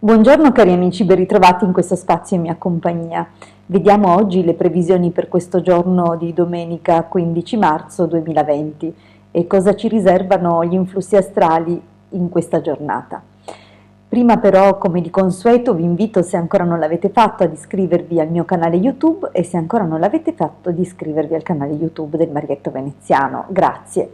Buongiorno cari amici, ben ritrovati in questo spazio in mia compagnia. Vediamo oggi le previsioni per questo giorno di domenica 15 marzo 2020 e cosa ci riservano gli influssi astrali in questa giornata. Prima però, come di consueto, vi invito, se ancora non l'avete fatto, ad iscrivervi al mio canale YouTube e se ancora non l'avete fatto, ad iscrivervi al canale YouTube del Marietto Veneziano. Grazie.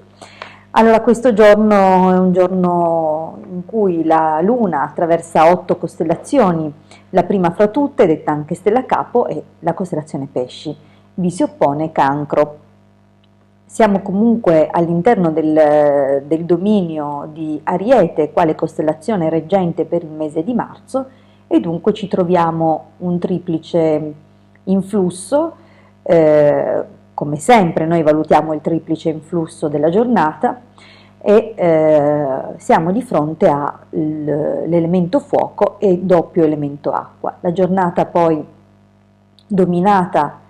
Allora, questo giorno è un giorno in cui la Luna attraversa 8 costellazioni, la prima fra tutte, detta anche Stella Capo, è la costellazione Pesci. Vi si oppone Cancro. Siamo comunque all'interno del dominio di Ariete, quale costellazione reggente per il mese di marzo, e dunque ci troviamo un triplice influsso. Come sempre noi valutiamo il triplice influsso della giornata e siamo di fronte all'elemento fuoco e doppio elemento acqua. La giornata poi dominata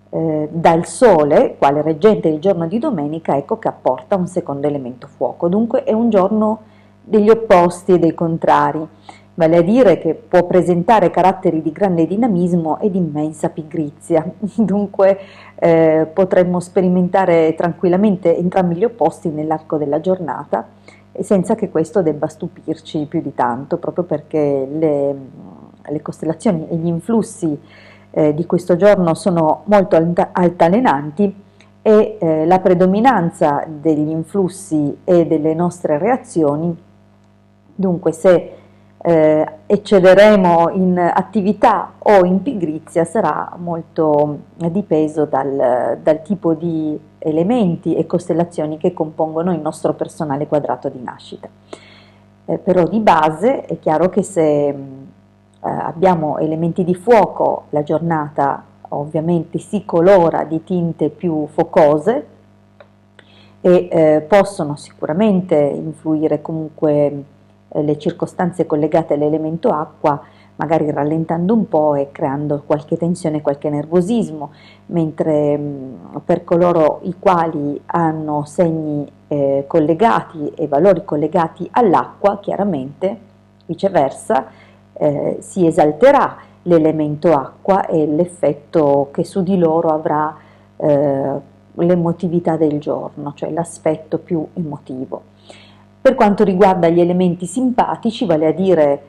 dal Sole, quale reggente del giorno di domenica, ecco che apporta un secondo elemento fuoco. Dunque è un giorno degli opposti e dei contrari, vale a dire che può presentare caratteri di grande dinamismo e di immensa pigrizia. Dunque potremmo sperimentare tranquillamente entrambi gli opposti nell'arco della giornata, senza che questo debba stupirci più di tanto, proprio perché le costellazioni e gli influssi di questo giorno sono molto altalenanti e la predominanza degli influssi e delle nostre reazioni, dunque se eccederemo in attività o in pigrizia sarà molto dipeso dal tipo di elementi e costellazioni che compongono il nostro personale quadrato di nascita. Però di base è chiaro che se abbiamo elementi di fuoco, la giornata ovviamente si colora di tinte più focose e possono sicuramente influire comunque le circostanze collegate all'elemento acqua, magari rallentando un po' e creando qualche tensione, qualche nervosismo, mentre per coloro i quali hanno segni collegati e valori collegati all'acqua, chiaramente viceversa, si esalterà l'elemento acqua e l'effetto che su di loro avrà l'emotività del giorno, cioè l'aspetto più emotivo. Per quanto riguarda gli elementi simpatici, vale a dire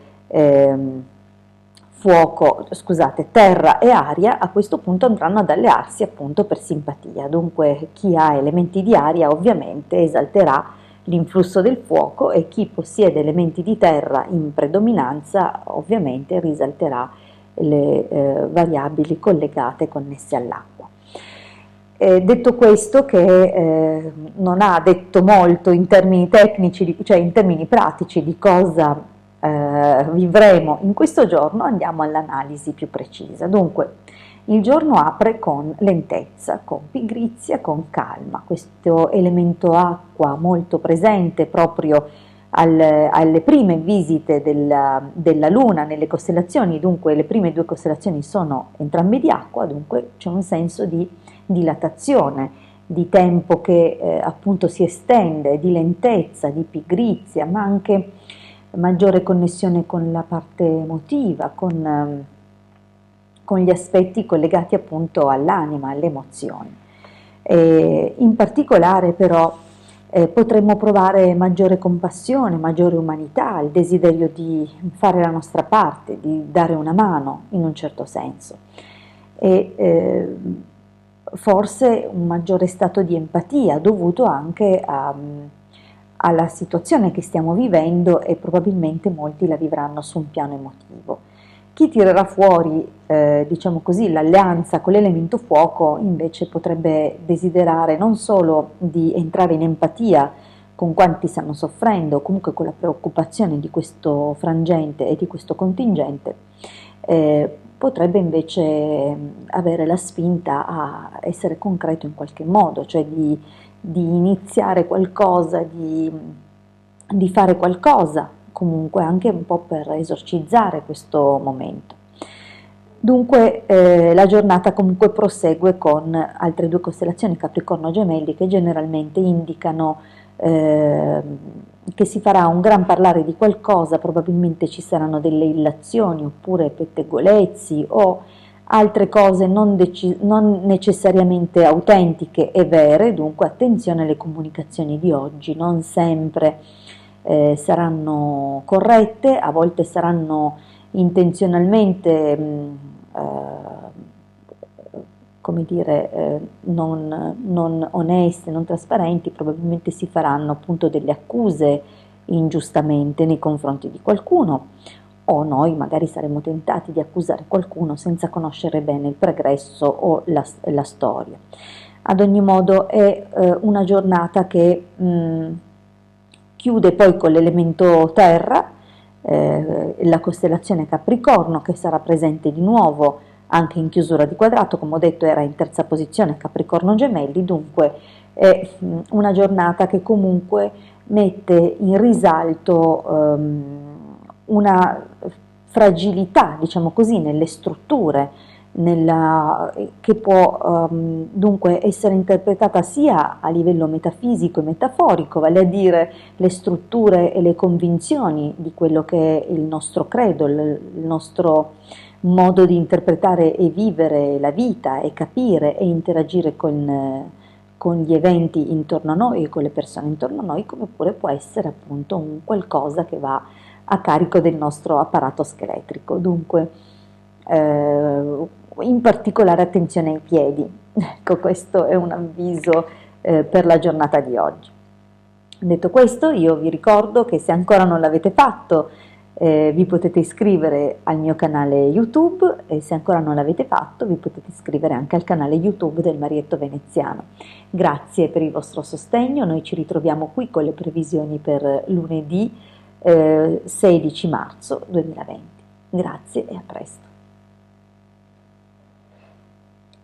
terra e aria, a questo punto andranno ad allearsi appunto per simpatia. Dunque chi ha elementi di aria ovviamente esalterà l'influsso del fuoco e chi possiede elementi di terra in predominanza ovviamente risalterà le variabili collegate connesse all'acqua. Detto questo, che non ha detto molto in termini tecnici, cioè in termini pratici di cosa vivremo in questo giorno, andiamo all'analisi più precisa. Dunque, il giorno apre con lentezza, con pigrizia, con calma. Questo elemento acqua molto presente proprio alle prime visite della Luna nelle costellazioni, dunque le prime due costellazioni sono entrambe di acqua, dunque c'è un senso di dilatazione, di tempo che appunto si estende, di lentezza, di pigrizia, ma anche maggiore connessione con la parte emotiva, con gli aspetti collegati appunto all'anima, alle emozioni. In particolare però potremmo provare maggiore compassione, maggiore umanità, il desiderio di fare la nostra parte, di dare una mano in un certo senso. E forse un maggiore stato di empatia dovuto anche alla situazione che stiamo vivendo e probabilmente molti la vivranno su un piano emotivo. Chi tirerà fuori, diciamo così, l'alleanza con l'elemento fuoco invece potrebbe desiderare non solo di entrare in empatia con quanti stanno soffrendo, o comunque con la preoccupazione di questo frangente e di questo contingente, potrebbe invece avere la spinta a essere concreto in qualche modo, cioè di iniziare qualcosa, di fare qualcosa, comunque anche un po' per esorcizzare questo momento. Dunque la giornata comunque prosegue con altre due costellazioni, Capricorno e Gemelli, che generalmente indicano che si farà un gran parlare di qualcosa, probabilmente ci saranno delle illazioni oppure pettegolezzi o altre cose non necessariamente autentiche e vere, dunque attenzione alle comunicazioni di oggi, non sempre saranno corrette, a volte saranno intenzionalmente come dire, non oneste, non trasparenti, probabilmente si faranno appunto delle accuse ingiustamente nei confronti di qualcuno, o noi magari saremo tentati di accusare qualcuno senza conoscere bene il pregresso o la storia. Ad ogni modo è una giornata che chiude poi con l'elemento terra, la costellazione Capricorno, che sarà presente di nuovo anche in chiusura di quadrato, come ho detto era in terza posizione Capricorno Gemelli, dunque è una giornata che comunque mette in risalto una fragilità, diciamo così, nelle strutture, che può dunque essere interpretata sia a livello metafisico e metaforico, vale a dire le strutture e le convinzioni di quello che è il nostro credo, il nostro modo di interpretare e vivere la vita e capire e interagire con gli eventi intorno a noi e con le persone intorno a noi, come pure può essere appunto un qualcosa che va a carico del nostro apparato scheletrico. Dunque, in particolare attenzione ai piedi. Ecco, questo è un avviso per la giornata di oggi. Detto questo, io vi ricordo che se ancora non l'avete fatto, vi potete iscrivere al mio canale YouTube e se ancora non l'avete fatto vi potete iscrivere anche al canale YouTube del Marietto Veneziano. Grazie per il vostro sostegno, noi ci ritroviamo qui con le previsioni per lunedì 16 marzo 2020. Grazie e a presto.